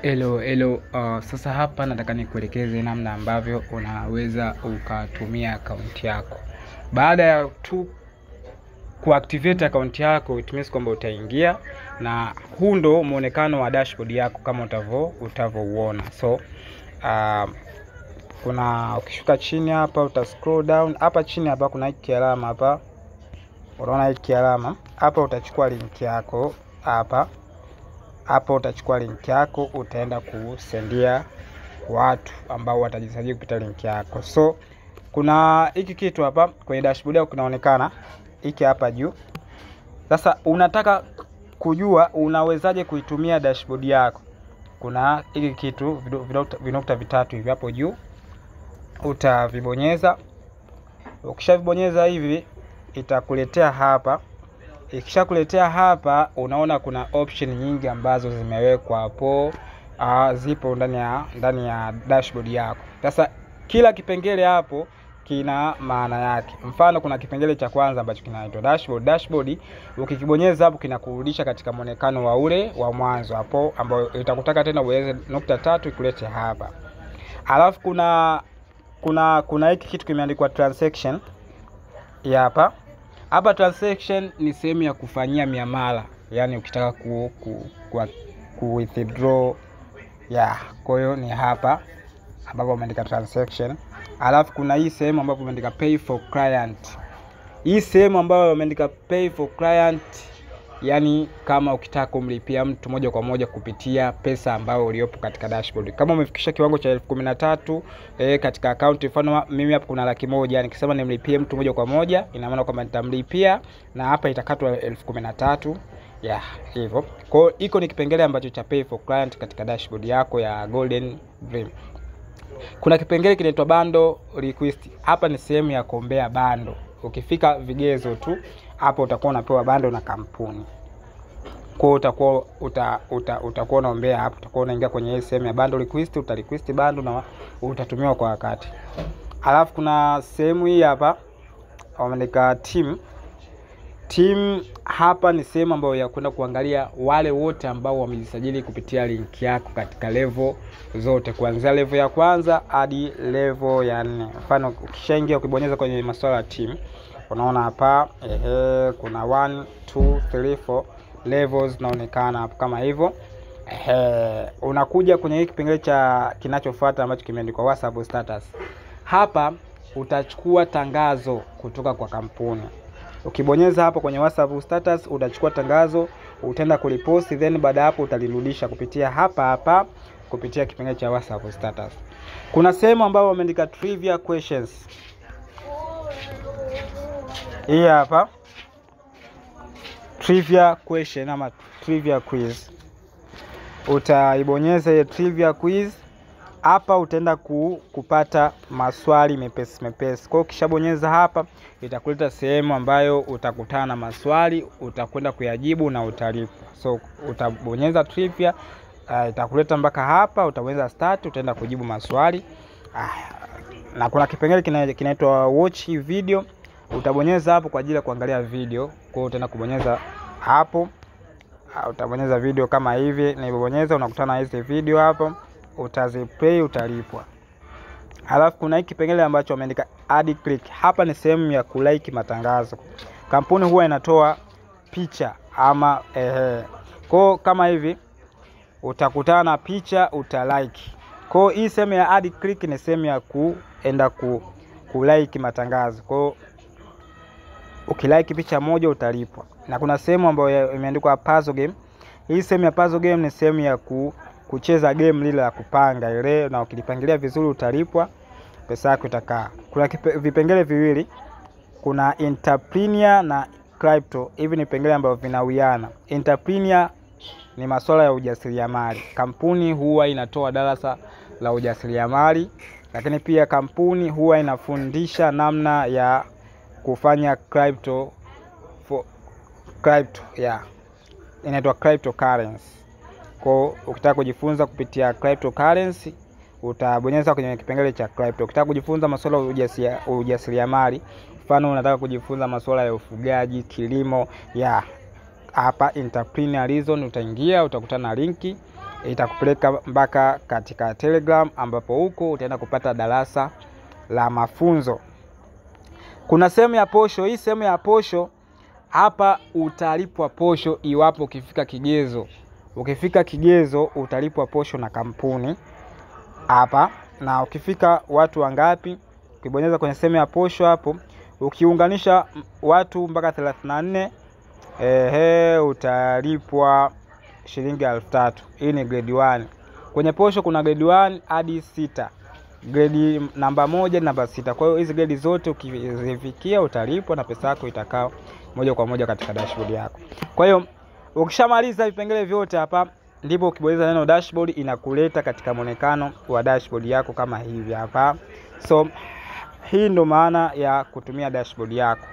Hello. Sasa hapa nataka nikuelekeze namna ambavyo unaweza ukatumia akaunti yako. Baada ya tu kuactivate akaunti yako, it means kwamba utaingia na huu ndo muonekano wa dashboard yako kama utavyouona. So kuna ukishuka chini hapa uta scroll down, hapa chini hapa kuna hiki alama hapa. Unaona hiki alama? Hapa utachukua link yako hapa utachukua link yako, utaenda kusendia watu ambao watajisajili kupitia link yako. So kuna hiki kitu hapa kwenye dashboard yako kinaonekana hiki hapa juu. Sasa unataka kujua unawezaje kuitumia dashboard yako. Kuna hiki kitu vinukta vitatu hivi hapo juu. Utavibonyeza. Ukishavibonyeza hivi itakuletea hapa. Ikishakuletea hapa unaona kuna option nyingi ambazo zimewekwa hapo, zipo ndani ya dashboard yako. Sasa kila kipengele hapo kina maana yake. Mfano kuna kipengele cha kwanza ambacho kinaitwa dashboard. Ukikibonyeza hapo kinakurudisha katika muonekano wa ule wa mwanzo hapo, ambao itakutaka tena uweze nukta tatu ikulete hapa. Alafu kuna hiki kitu kimeandikwa transaction hapa. Hapa transaction ni sehemu ya kufanyia miamala, yani ukitaka ku withdraw kwa hiyo ni hapa ambapo umeandika transaction. Alafu kuna hii sehemu ambapo umeandika pay for client. Hii sehemu ambayo umeandika pay for client, yani kama ukitaka kumlipia mtu moja kwa moja kupitia pesa ambayo uliopo katika dashboard. Kama umefikisha kiwango cha 13,000 katika account, mfano mimi hapa kuna 100,000, nikisema nimlipie mtu moja kwa moja ina maana kwamba nitamlipia na hapa itakatwa 13,000 hivyo. Kwa hiyo iko ni kipengele ambacho cha pay for client katika dashboard yako ya Golden Dream. Kuna kipengele kinaitwa bundle request. Hapa ni sehemu ya kuombea bundle. Ukifika vigezo tu hapo utakuwa unapewa bundle na kampuni. Kwa utakuwa unaombea hapo, utakuwa unaingia kwenye hii sehemu ya bundle request, request bundle na utatumiwa kwa wakati. Alafu kuna sehemu hii hapa wameandika team. Hapa ni sehemu ambayo ya kwenda kuangalia wale wote ambao wamejisajili kupitia link yako katika level zote, kuanzia level ya kwanza hadi level ya 4. Mfano ukishaingia ukibonyeza kwenye masuala ya team, unaona hapa kuna 1 2 3 4 levels naonekana hapo kama hivyo. Unakuja kwenye hiki kipengele cha kinachofuata ambacho kimeandikwa WhatsApp status. Hapa utachukua tangazo kutoka kwa kampuni. Ukibonyeza hapo kwenye WhatsApp status utachukua tangazo, utaenda kulipost, then baada hapo utalirudisha kupitia hapa kupitia kipengele cha WhatsApp status. Kuna sehemu ambayo wameandika trivia questions. Hii hapa trivia question ama trivia quiz. Utaibonyeza ile trivia quiz. Hapa utaenda kupata maswali mepesi. Kwa ukishabonyeza hapa itakuleta sehemu ambayo utakutana na maswali, utakwenda kuyajibu na utalipwa. So utabonyeza trivia, itakuleta mpaka hapa, utabonyeza start, utaenda kujibu maswali. Na kuna kipengele kinaitwa watch video. Utabonyeza hapo kwa ajili ya kuangalia video. Kwa hiyo utaenda kubonyeza hapo. Utabonyeza video kama hivi, na ibonyeza unakutana na hizi video hapo. Utaziplay, utalipwa. Alafu kuna hiki kipengele ambacho wameandika add click. Hapa ni sehemu ya kulike matangazo. Kampuni huwa inatoa picha ama kwa kama hivi utakutana na picha utalike. Kwa hii sehemu ya add click ni sehemu ya kuenda kulike matangazo. Kwa ukilike picha moja utalipwa. Na kuna sehemu ambayo imeandikwa puzzle game. Hii sehemu ya puzzle game ni sehemu ya kucheza game lile la kupanga ile, na ukilipangilia vizuri utalipwa, pesa yako itakaa. Kuna vipengele viwili. Kuna entrepreneur na crypto. Hivi ni vipengele ambavyo vinawiana. Entrepreneur ni masuala ya ujasiriamali. Kampuni huwa inatoa darasa la ujasiriamali, lakini pia kampuni huwa inafundisha namna ya kufanya crypto inaitwa cryptocurrency. Kwa ukitaka kujifunza kupitia cryptocurrency utabonyeza kwenye kipengele cha crypto. Ukitaka kujifunza masuala ya ujasiriamali, mfano unataka kujifunza masuala ya ufugaji, kilimo, hapa entrepreneurism utaingia, utakutana na linki, itakupeleka mpaka katika Telegram, ambapo huko utaenda kupata darasa la mafunzo. Kuna sehemu ya posho. Hii sehemu ya posho hapa utalipwa posho iwapo ukifika kigezo. Ukifika kigezo utalipwa posho na kampuni hapa. Na ukifika watu wangapi, ukibonyeza kwenye sehemu ya posho hapo, ukiunganisha watu mpaka 34, utalipwa shilingi 3,000. Hii ni grade 1. Kwenye posho kuna grade 1 hadi 6. Grade namba 1 namba 6. Kwa hiyo hizi grade zote ukizifikia utalipwa na pesa yako itakaa moja kwa moja katika dashboard yako. Kwa hiyo ukishamaliza vipengele vyote hapa, ndipo ukibonyeza neno dashboard inakuleta katika muonekano wa dashboard yako kama hivi hapa. So hii ndo maana ya kutumia dashboard yako.